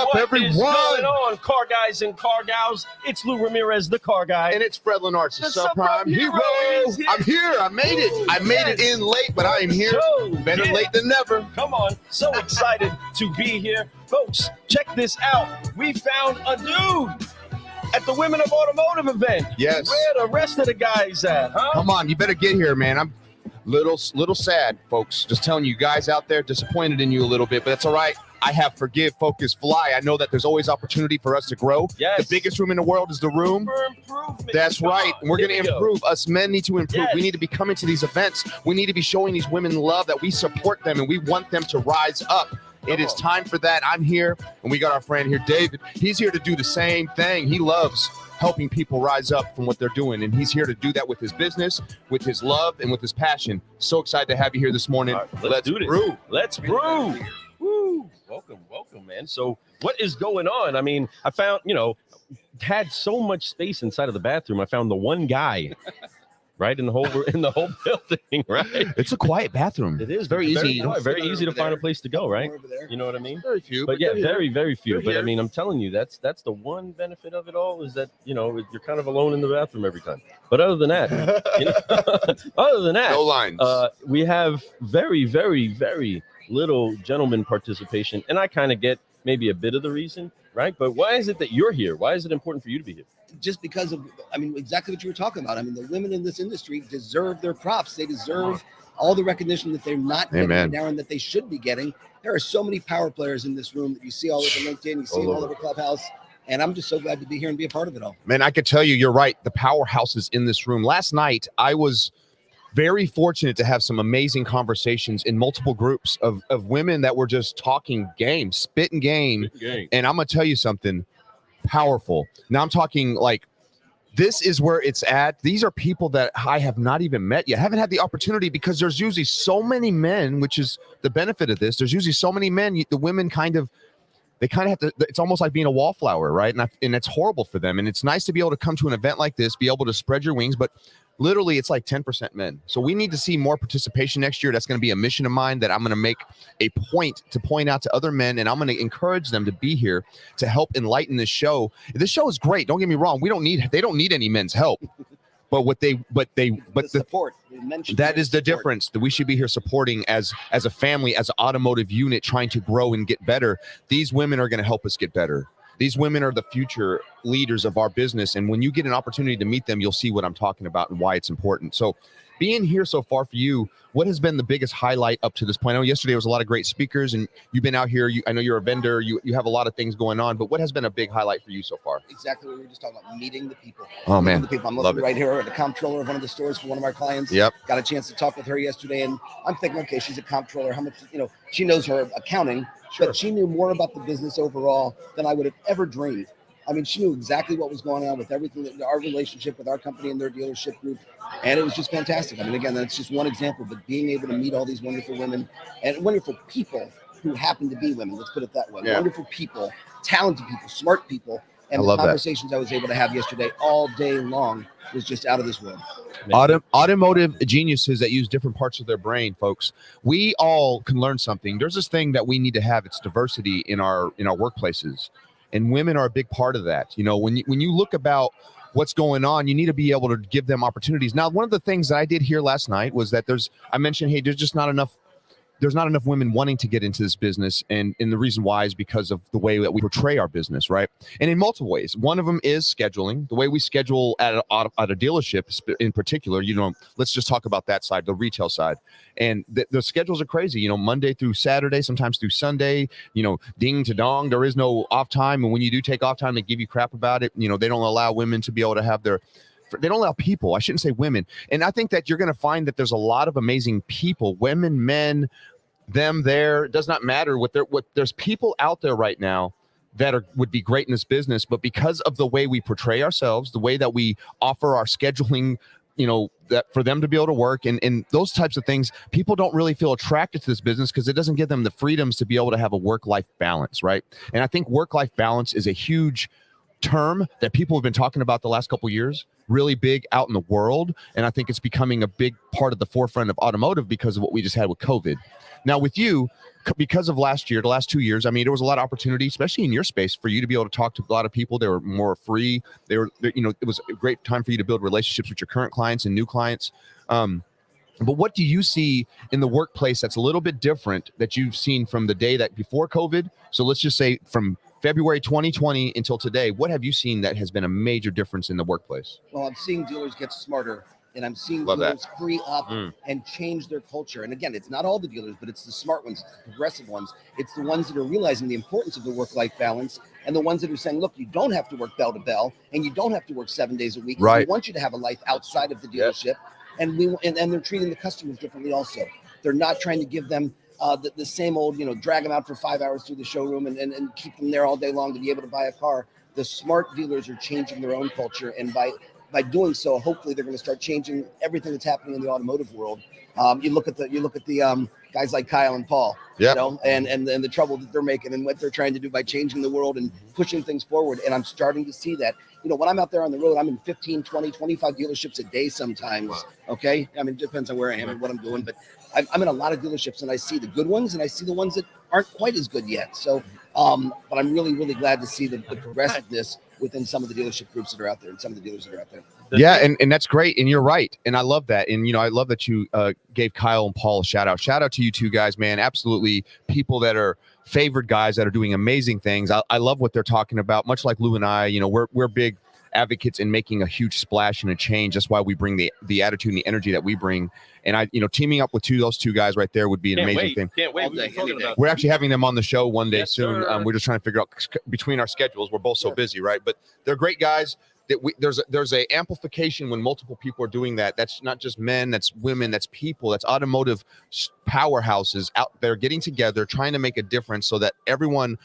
up, everyone? What is going on, car guys and car gals? It's Lou Ramirez, the car guy. And it's Fred Lenartz, the The subprime hero. I'm here. I made it. I made it in late, but I am here. Better late than never. Come on. So excited to be here. Folks, check this out. We found a dude at the Women of Automotive event. Yes. Where the rest of the guys at, huh? Come on, you better get here, man. I'm little sad, folks. Just telling you guys out there, disappointed in you a little bit, but that's all right. I have forgive, focus, fly. I know that there's always opportunity for us to grow. Yes. The biggest room in the world is the room. For improvement. That's right. We're going to improve. Us men need to improve. Yes. We need to be coming to these events. We need to be showing these women love, that we support them and we want them to rise up. It is time for that. I'm here, and we got our friend here, David. He's here to do the same thing. He loves helping people rise up from what they're doing, and he's here to do that with his business, with his love, and with his passion. So excited to have you here this morning. Right, let's do this. Brew. Let's brew. Woo. Welcome, man. So what is going on? I mean, I found, had so much space inside of the bathroom. I found the one guy, right, in the whole building, right? It's a quiet bathroom. It is very easy. Very easy to find a place to go, right? You know what I mean? Very few. But yeah, very few. You're But I here. mean, I'm telling you, that's the one benefit of it all, is that, you're kind of alone in the bathroom every time. But other than that, No lines. we have very, very, very little gentleman participation, and I kind of get maybe a bit of the reason, right? But why is it that you're here? Why is it important for you to be here? Just because of, exactly what you were talking about. The women in this industry deserve their props. They deserve all the recognition that they're not getting right now and that they should be getting. There are so many power players in this room that you see all over LinkedIn, you see all over Clubhouse, and I'm just so glad to be here and be a part of it all. Man, I could tell you, you're right. The powerhouses in this room. Last night, I was very fortunate to have some amazing conversations in multiple groups of women that were just talking game, spitting game. And I'm going to tell you something powerful. Now I'm talking like, this is where it's at. These are people that I have not even met yet. I haven't had the opportunity because there's usually so many men, which is the benefit of this. There's usually so many men. The women they kind of have to, it's almost like being a wallflower, right? And it's horrible for them. And it's nice to be able to come to an event like this, be able to spread your wings, but literally it's like 10% men. So we need to see more participation next year. That's going to be a mission of mine that I'm going to make a point to point out to other men, and I'm going to encourage them to be here to help enlighten this show. This show is great. Don't get me wrong. They don't need any men's help. But the support. That is the difference. That we should be here supporting as a family, as an automotive unit, trying to grow and get better. These women are going to help us get better. These women are the future leaders of our business. And when you get an opportunity to meet them, you'll see what I'm talking about and why it's important. So being here so far for you, what has been the biggest highlight up to this point? I know yesterday was a lot of great speakers, and you've been out here. I know you're a vendor. You have a lot of things going on, but what has been a big highlight for you so far? Exactly what we were just talking about, meeting the people. Oh, man. The people. I'm looking right here at the comptroller of one of the stores for one of our clients. Yep. Got a chance to talk with her yesterday, and I'm thinking, okay, she's a comptroller. How much, she knows her accounting, but she knew more about the business overall than I would have ever dreamed. She knew exactly what was going on with everything, our relationship with our company and their dealership group. And it was just fantastic. Again, that's just one example, but being able to meet all these wonderful women and wonderful people who happen to be women, let's put it that way. Yeah. Wonderful people, talented people, smart people. And the conversations I was able to have yesterday all day long was just out of this world. Automotive geniuses that use different parts of their brain, folks. We all can learn something. There's this thing that we need to have. It's diversity in our workplaces. And women are a big part of that. When you look about what's going on, you need to be able to give them opportunities. Now, one of the things that I did here last night was that I mentioned, hey, there's not enough women wanting to get into this business. And the reason why is because of the way that we portray our business, right? And in multiple ways. One of them is scheduling. The way we schedule at a dealership in particular, let's just talk about that side, the retail side. And the schedules are crazy, Monday through Saturday, sometimes through Sunday, ding to dong. There is no off time. And when you do take off time, they give you crap about it. They don't allow women to be able to have they don't allow people. I shouldn't say women. And I think that you're going to find that there's a lot of amazing people, women, men, them, there. It does not matter there's people out there right now that would be great in this business, but because of the way we portray ourselves, the way that we offer our scheduling, that for them to be able to work and those types of things, people don't really feel attracted to this business because it doesn't give them the freedoms to be able to have a work-life balance, right? And I think work-life balance is a huge term that people have been talking about the last couple of years. really big out in the world. And I think it's becoming a big part of the forefront of automotive because of what we just had with COVID. Now with you, because of the last 2 years, I mean, there was a lot of opportunity, especially in your space, for you to be able to talk to a lot of people. They were more free. It was a great time for you to build relationships with your current clients and new clients. But what do you see in the workplace that's a little bit different that you've seen from the day that before COVID? So let's just say from February 2020 until today, what have you seen that has been a major difference in the workplace? Well, I'm seeing dealers get smarter, and I'm seeing Love dealers free up and change their culture. And again, it's not all the dealers, but it's the smart ones, it's the progressive ones. It's the ones that are realizing the importance of the work-life balance, and the ones that are saying, look, you don't have to work bell to bell, and you don't have to work 7 days a week. Right. We want you to have a life outside of the dealership. And they're treating the customers differently also. They're not trying to give them the same old, drag them out for 5 hours through the showroom and keep them there all day long to be able to buy a car. The smart dealers are changing their own culture, and by doing so, hopefully they're going to start changing everything that's happening in the automotive world. You look at the guys like Kyle and Paul, and the trouble that they're making and what they're trying to do by changing the world and pushing things forward. And I'm starting to see that. When I'm out there on the road, I'm in 15, 20, 25 dealerships a day sometimes. Okay. I mean, it depends on where I am and what I'm doing, but I'm in a lot of dealerships, and I see the good ones and I see the ones that aren't quite as good yet. So, but I'm really, really glad to see the progressiveness within some of the dealership groups that are out there and some of the dealers that are out there. Yeah, and that's great, and you're right, and I love that, and I love that you gave Kyle and Paul a shout out. Shout out to you two guys, man. Absolutely, people that are favored guys that are doing amazing things. I love what they're talking about. Much like Lou and I, we're big advocates in making a huge splash and a change. That's why we bring the attitude and the energy that we bring. And teaming up with those two guys right there would be an amazing thing. Can't wait. We're actually having them on the show one day soon. Sir. We're just trying to figure out between our schedules. We're both so busy, right? But they're great guys. There's a amplification when multiple people are doing that. That's not just men, that's women, that's people, that's automotive powerhouses out there getting together, trying to make a difference so that everyone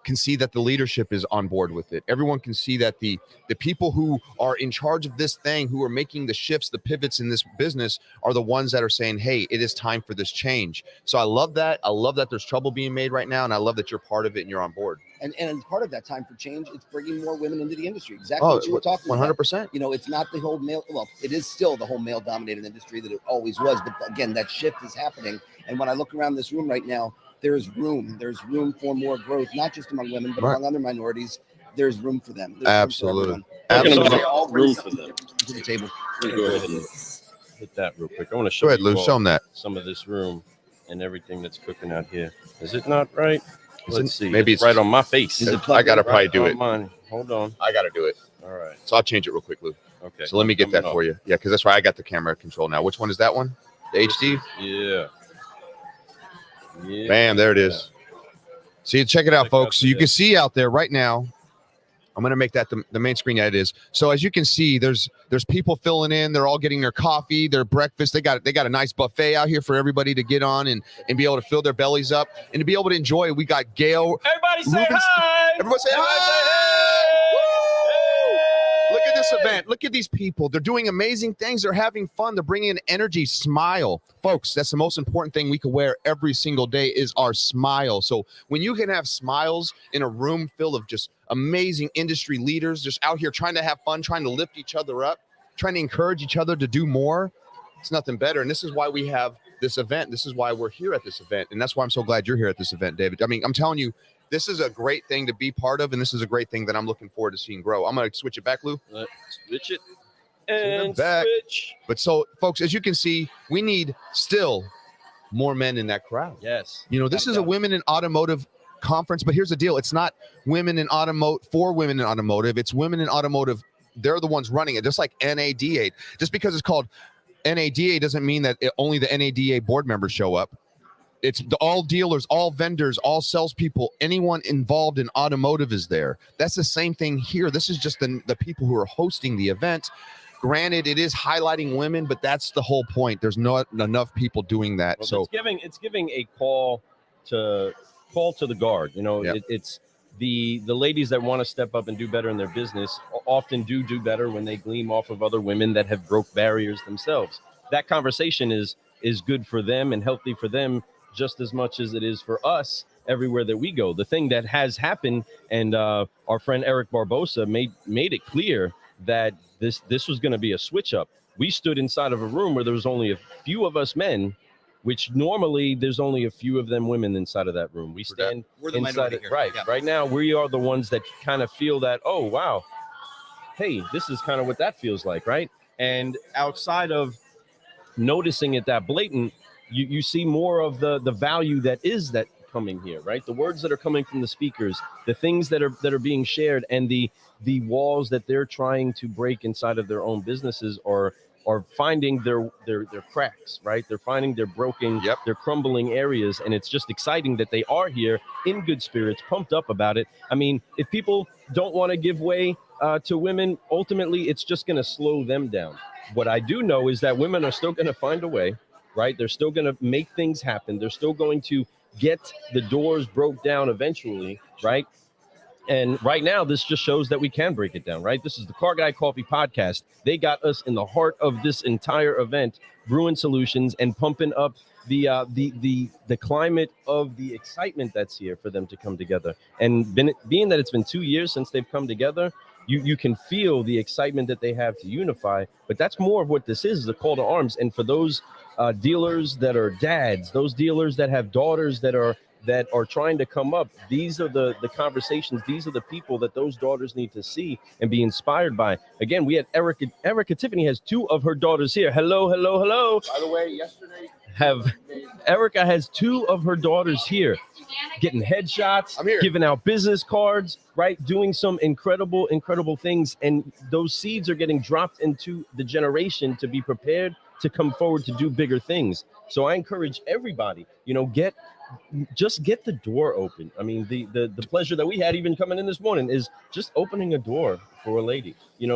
can see that the leadership is on board with it. Everyone can see that the people who are in charge of this thing, who are making the shifts, the pivots in this business, are the ones that are saying, hey, it is time for this change. So I love that. I love that there's trouble being made right now, and I love that you're part of it and you're on board. And as part of that time for change, it's bringing more women into the industry. Exactly what you were talking 100%. about. 100%. It's not the whole male. Well, it is still the whole male-dominated industry that it always was. But again, that shift is happening. And when I look around this room right now, there's room for more growth, not just among women, but among other minorities. There's room for them. Absolutely. All room for them. To the table. I'm gonna go ahead and hit that real quick. I want to show Go ahead, Lou. you all Show them that. some of this room and everything that's cooking out here. Is it not right? Let's see. Maybe it's right on my face. I gotta probably do it. Mine. Hold on. I gotta do it. All right. So I'll change it real quick, Lou. Okay. So let me get that for you. Yeah, because that's why I got the camera control now. Which one is that one? The HD? Yeah. Bam, there it is. See, check it out, folks. So you can see out there right now. I'm going to make that the main screen that it is. So as you can see, there's people filling in. They're all getting their coffee, their breakfast. They got a nice buffet out here for everybody to get on and be able to fill their bellies up and to be able to enjoy. We got Gail. Everybody say hi. Everybody say hi. Look at this event. Look at these people. They're doing amazing things. They're having fun. They're bringing in energy, smile. Folks, that's the most important thing we can wear every single day is our smile. So when you can have smiles in a room full of just amazing industry leaders just out here trying to have fun, trying to lift each other up, trying to encourage each other to do more, it's nothing better. And this is why we have this event. This is why we're here at this event. And that's why I'm so glad you're here at this event, David. I mean, I'm telling you, this is a great thing to be part of, and this is a great thing that I'm looking forward to seeing grow. I'm going to switch it back, Lou. Let's switch it. And switch. But so, folks, as you can see, we need still more men in that crowd. Yes. This is a women in automotive conference, but here's the deal. It's not women in automotive for women in automotive. It's women in automotive. They're the ones running it, just like NADA. Just because it's called NADA doesn't mean that only the NADA board members show up. It's all dealers, all vendors, all salespeople, anyone involved in automotive is there. That's the same thing here. This is just the people who are hosting the event. Granted, it is highlighting women, but that's the whole point. There's not enough people doing that. Well, so it's giving a call to the guard. It's the ladies that want to step up and do better in their business often do better when they gleam off of other women that have broke barriers themselves. That conversation is good for them and healthy for them just as much as it is for us everywhere that we go. The thing that has happened, and our friend Eric Barbosa made it clear that this was going to be a switch up. We stood inside of a room where there was only a few of us men, which normally there's only a few of them women inside of that room. We stand We're the inside minority it, here. right? Yeah. Right now, we are the ones that kind of feel that, oh, wow, hey, this is kind of what that feels like, right? And outside of noticing it that blatant, you see more of the value that is that coming here, right? The words that are coming from the speakers, the things that are being shared, and the walls that they're trying to break inside of their own businesses are finding their cracks, right? They're finding their broken, their crumbling areas, and it's just exciting that they are here in good spirits, pumped up about it. I mean, if people don't want to give way to women, ultimately it's just going to slow them down. What I do know is that women are still going to find a way, right? They're still going to make things happen. They're still going to get the doors broke down eventually, right? And right now, this just shows that we can break it down, right? This is the Car Guy Coffee Podcast. They got us in the heart of this entire event, brewing solutions and pumping up the climate of the excitement that's here for them to come together. And being that it's been 2 years since they've come together, you can feel the excitement that they have to unify. But that's more of what this is a call to arms. And for those dealers that are dads, those dealers that have daughters that are trying to come up, these are the conversations, these are the people that those daughters need to see and be inspired by. Again, we had Erica Tiffany has 2 of her daughters here. Hello. By the way, yesterday Erica has 2 of her daughters here, getting headshots, giving out business cards, right? Doing some incredible things. And those seeds are getting dropped into the generation to be prepared to come forward to do bigger things. So I encourage everybody, just get the door open. I mean, the pleasure that we had even coming in this morning is just opening a door for a lady,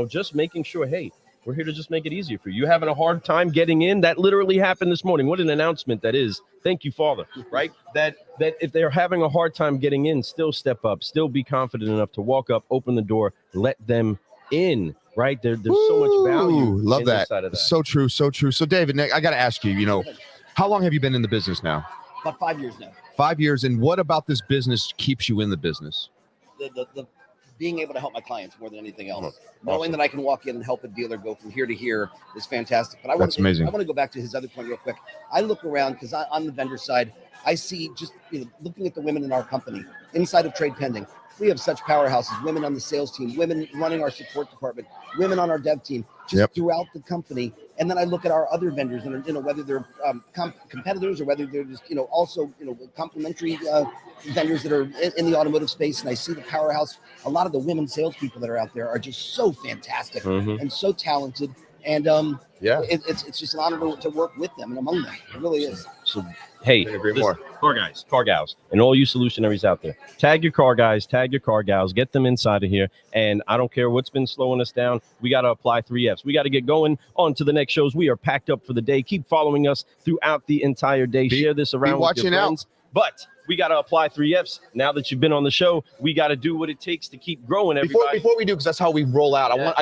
just making sure, hey, we're here to just make it easier for you. You're having a hard time getting in. That literally happened this morning. What an announcement that is. Thank you, Father, right? That if they're having a hard time getting in, still step up, still be confident enough to walk up, open the door, let them in, right? There's so much value. Love that. Side of that. So true. So David, I got to ask you, how long have you been in the business now? About 5 years now. 5 years. And what about this business keeps you in the business? The being able to help my clients more than anything else. Knowing that I can walk in and help a dealer go from here to here is fantastic. But That's amazing. I want to go back to his other point real quick. I look around because on the vendor side, I see just looking at the women in our company inside of Trade Pending. We have such powerhouses, women on the sales team, women running our support department, women on our dev team, just throughout the company. And then I look at our other vendors, and whether they're competitors or whether they're just also complementary vendors that are in the automotive space. And I see the powerhouse. A lot of the women salespeople that are out there are just so fantastic and so talented. And it's just an honor to work with them and among them. It really is. So hey, car guys, car gals, and all you solutionaries out there, tag your car guys, tag your car gals, get them inside of here. And I don't care what's been slowing us down. We got to apply 3 Fs. We got to get going on to the next shows. We are packed up for the day. Keep following us throughout the entire day. Share this around with your friends. But we got to apply 3 Fs. Now that you've been on the show, we got to do what it takes to keep growing, everybody. Before we do, because that's how we roll out, I'll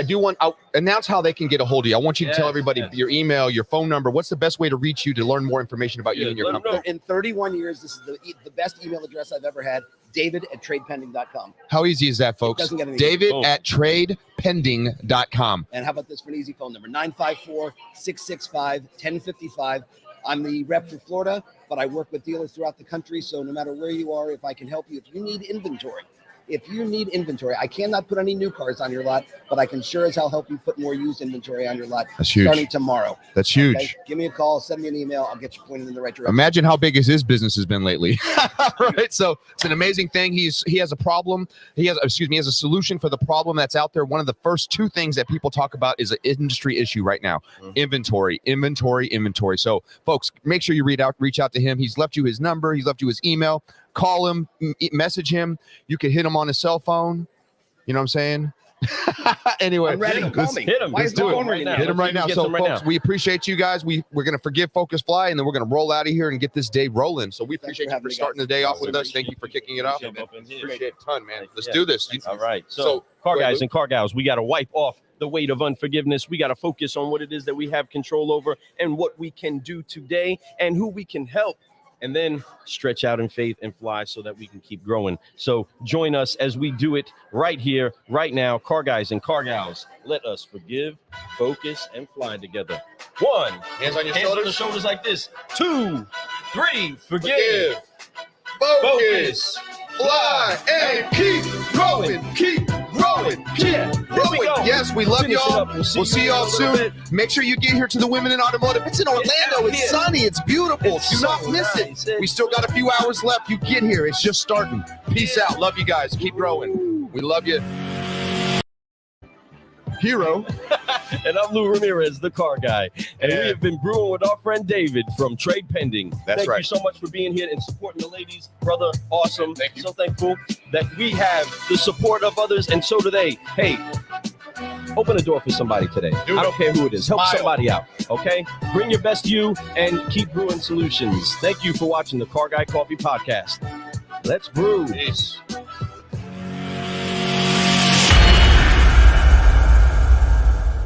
announce how they can get a hold of you. I want you to tell everybody your email, your phone number. What's the best way to reach you to learn more information about you and your company? In 31 years, this is the best email address I've ever had, david@tradepending.com. How easy is that, folks? David@tradepending.com. And how about this for an easy phone number? 954-665-1055. I'm the rep for Florida, but I work with dealers throughout the country. So no matter where you are, if I can help you, if you need inventory, I cannot put any new cars on your lot, but I can sure as hell help you put more used inventory on your lot. That's huge. Starting tomorrow. That's huge. Okay? Give me a call, send me an email. I'll get you pointed in the right direction. Imagine how big his business has been lately. Right. So it's an amazing thing. He has a problem. He has a solution for the problem that's out there. One of the first 2 things that people talk about is an industry issue right now. Inventory. So folks, make sure you reach out to him. He's left you his number. He's left you his email. Call him, message him. You can hit him on his cell phone. You know what I'm saying? Anyway, I'm ready. Call me. Hit him. Why is do my it phone ringing now? Hit him right now. So, folks, we appreciate you guys. We're going to forgive Focus Fly, and then we're going to roll out of here and get this day rolling. So we appreciate you for starting the day off with us. Thank you for kicking it off. Appreciate it a ton, man. Let's do this. All right. So car guys and car gals, we got to wipe off the weight of unforgiveness. We got to focus on what it is that we have control over and what we can do today and who we can help and then stretch out in faith and fly so that we can keep growing. So join us as we do it right here, right now. Car guys and car gals, let us forgive, focus, and fly together. 1, Hands on your hands on the shoulders. shoulders like this. 2, 3, forgive. Focus. Fly. And keep growing. Keep growing. Keep Here we growing. go. Yes, we love Finish it y'all. up. We'll see you y'all in a little soon. bit. Make sure you get here to the Women in Automotive. It's in Orlando. out It's here. sunny. It's beautiful. It's Do not so miss nice. it. We still got a few hours left. You get here. It's just starting. Peace out. Love you guys. Keep growing. We love you. Hero. And I'm Lou Ramirez, the car guy. And we have been brewing with our friend David from Trade Pending. That's Thank right. you so much for being here and supporting the ladies. Brother, awesome. Thank you. So thankful that we have the support of others, and so do they. Hey, open a door for somebody today. Do I it. don't care who it is. Help Smile. somebody out, okay? Bring your best you and keep brewing solutions. Thank you for watching the Car Guy Coffee Podcast. Let's brew. Peace.